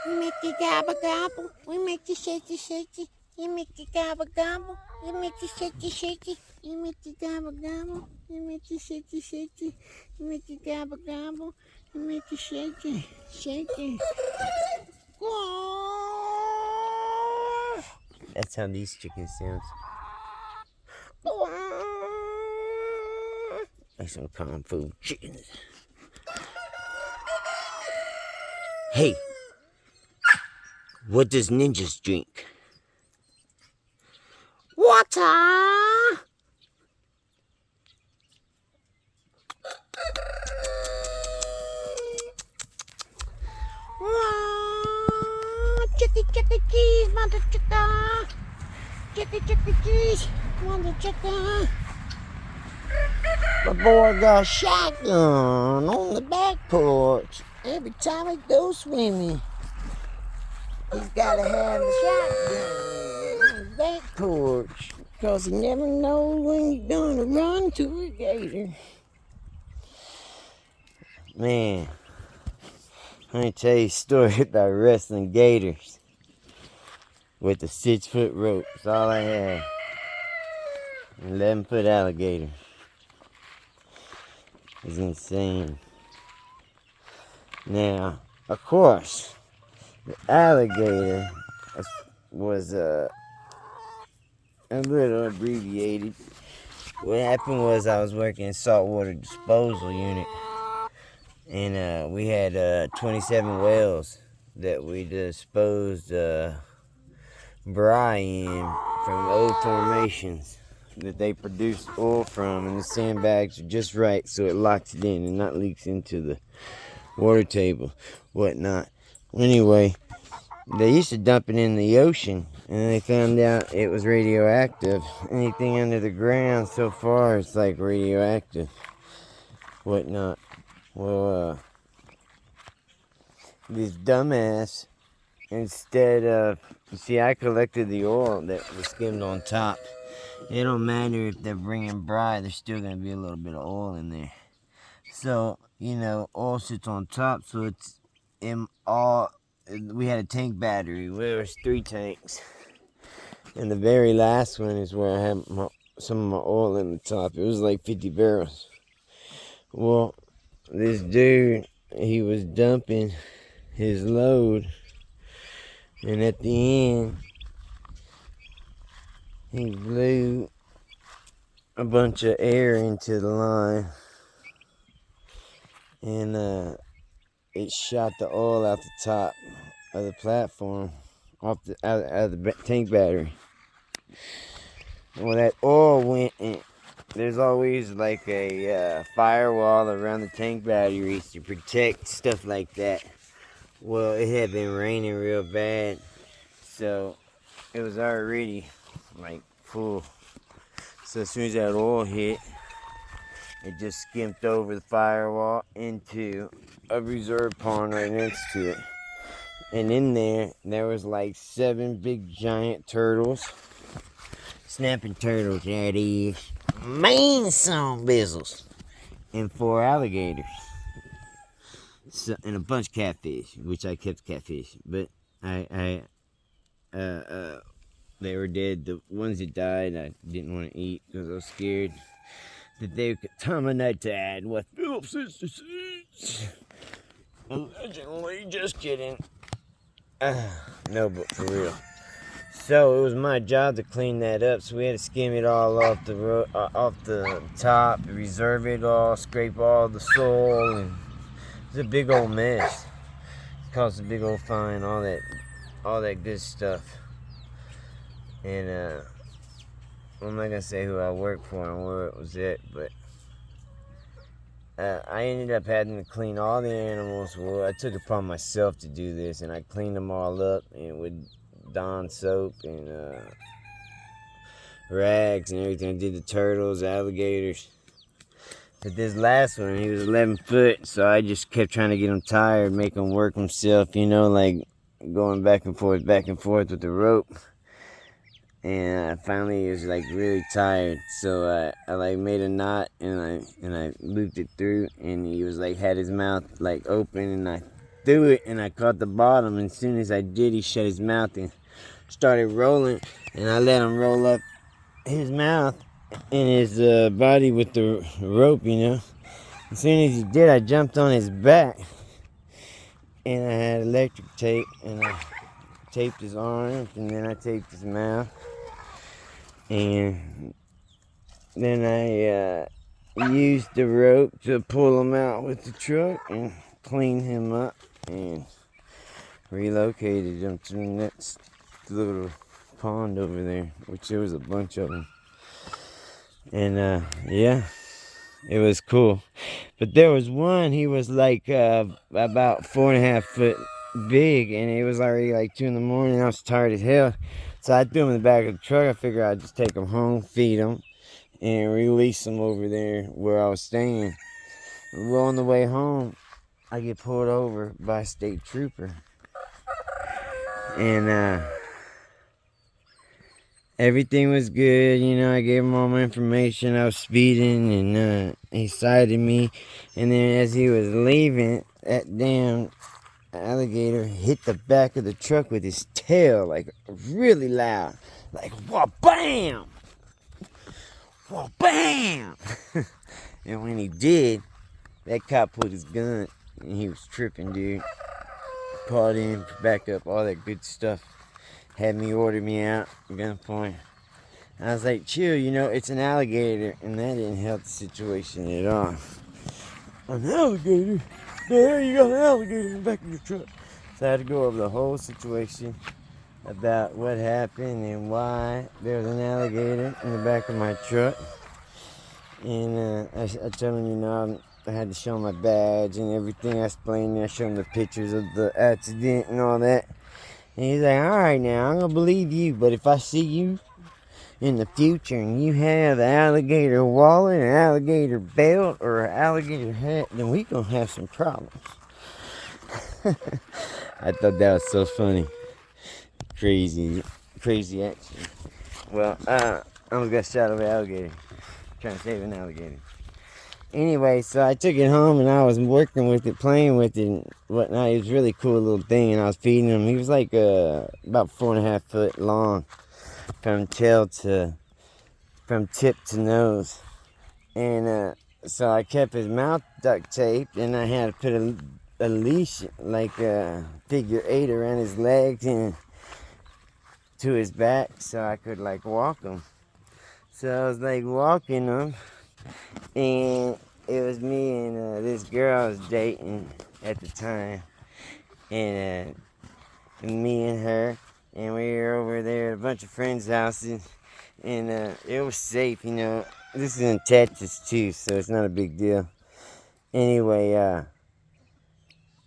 You make you gobble gobble. We make you shaky shaky. You make you gobble gobble. You make you shaky shaky. You make you gobble gobble. You make you shaky shaky. You make you gobble gobble. You make you shaky shaky. That's how these chickens sound. Like some kung fu chickens. Hey, what does ninjas drink? Water. Chicky chicky cheese, mother chicka. Chicky chicky cheese, mother chicka. My boy got a shotgun on the back porch. Every time he goes swimming, he's gotta have a shotgun on the back porch. Cause he never knows when he's gonna run to a gator. Man, let me tell you a story about wrestling gators with a 6-foot rope. That's all I had. 11-foot alligator. It's insane. Now, of course, the alligator was a little abbreviated. What happened was I was working in saltwater disposal unit, and we had 27 whales that we disposed brine in from old formations that they produce oil from, and the sandbags are just right so it locks it in and not leaks into the water table, whatnot. Anyway, they used to dump it in the ocean, and they found out it was radioactive. Anything under the ground so far is like radioactive, whatnot. Well, this dumbass, instead of, you see, I collected the oil that was skimmed on top. It don't matter if they're bringing brine, there's still going to be a little bit of oil in there. So, oil sits on top, so it's in all. We had a tank battery. There was 3 tanks. And the very last one is where I had some of my oil in the top. It was like 50 barrels. Well, this dude, he was dumping his load, and at the end, he blew a bunch of air into the line, and it shot the oil out the top of the platform, out of the tank battery. Well, that oil went in. There's always like a firewall around the tank batteries to protect stuff like that. Well, it had been raining real bad, so it was already like full. So as soon as that oil hit, it just skimmed over the firewall into a reserve pond right next to it. And in there was like 7 big giant turtles. Snapping turtles, that is. Main some bizzles. And 4 alligators. So, and a bunch of catfish, which I kept catfish. But they were dead. The ones that died, I didn't want to eat because I was scared that they could terminate with Phillips disease. Allegedly, just kidding. No, but for real. So it was my job to clean that up. So we had to skim it all off the top, reserve it all, scrape all the soil, and it was a big old mess. It caused a big old fine, all that good stuff. And I'm not gonna say who I worked for and where it was at, but I ended up having to clean all the animals. Well, I took it upon myself to do this, and I cleaned them all up, and with Dawn soap and rags and everything. I did the turtles, alligators. But this last one, he was 11 foot, so I just kept trying to get him tired, make him work himself, like going back and forth with the rope. and I finally was like really tired, so I like made a knot and I looped it through, and he was like had his mouth like open, and I threw it and I caught the bottom, and as soon as I did, he shut his mouth and started rolling, and I let him roll up his mouth and his body with the rope, you know. As soon as he did, I jumped on his back, and I had electric tape, and I taped his arms, and then I taped his mouth, and then I used the rope to pull him out with the truck and clean him up and relocated him to the next little pond over there, which there was a bunch of them. And yeah, it was cool. But there was one, he was like about 4.5 foot big, and it was already like 2 in the morning. I was tired as hell. So I threw him in the back of the truck. I figured I'd just take him home, feed him, and release him over there where I was staying. Well, on the way home, I get pulled over by a state trooper. And everything was good, you know. I gave him all my information. I was speeding, and he cited me. And then as he was leaving, that damn alligator hit the back of the truck with his tail, like really loud. Like, whoa, bam! Whoa, bam! And when he did, that cop pulled his gun, and he was tripping, dude. Called in, back up, all that good stuff. Had me order me out, gunpoint. I was like, chill, you know, it's an alligator, and that didn't help the situation at all. An alligator? There you got an alligator in the back of your truck. So I had to go over the whole situation about what happened and why there was an alligator in the back of my truck. And I told him, you know, I had to show him my badge and everything. I explained it. I showed him the pictures of the accident and all that. And he's like, all right, now, I'm going to believe you. But if I see you in the future and you have an alligator wallet, an alligator belt, or an alligator hat, then we going to have some problems. I thought that was so funny. Crazy action. Well, I almost got shot over an alligator. Trying to save an alligator. Anyway, so I took it home and I was working with it, playing with it and whatnot. It was a really cool little thing, and I was feeding him. He was like about 4.5 foot long from tip to nose. And so I kept his mouth duct taped, and I had to put a leash, like a figure 8 around his legs and to his back so I could like walk him. So I was like walking him, and it was me and this girl I was dating at the time, and me and her, and we were over there at a bunch of friends' houses, and it was safe, you know. This is in Texas too, so it's not a big deal. Anyway,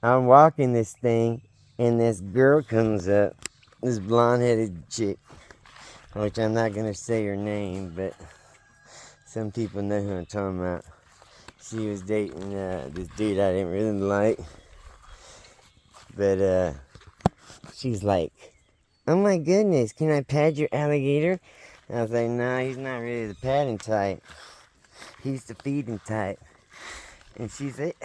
I'm walking this thing, and this girl comes up, this blonde-headed chick, which I'm not gonna say her name, but some people know who I'm talking about. She was dating this dude I didn't really like. But she's like, oh my goodness, can I pad your alligator? And I was like, nah, he's not really the padding type. He's the feeding type. And she's like,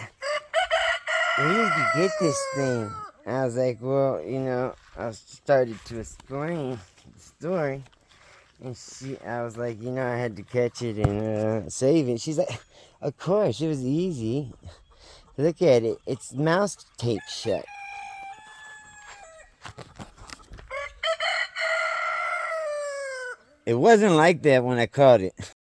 where did you get this thing? I was like, well, you know, I started to explain the story. And I was like, you know, I had to catch it and save it. She's like, of course, it was easy. Look at it. It's mouse tape shut. It wasn't like that when I caught it.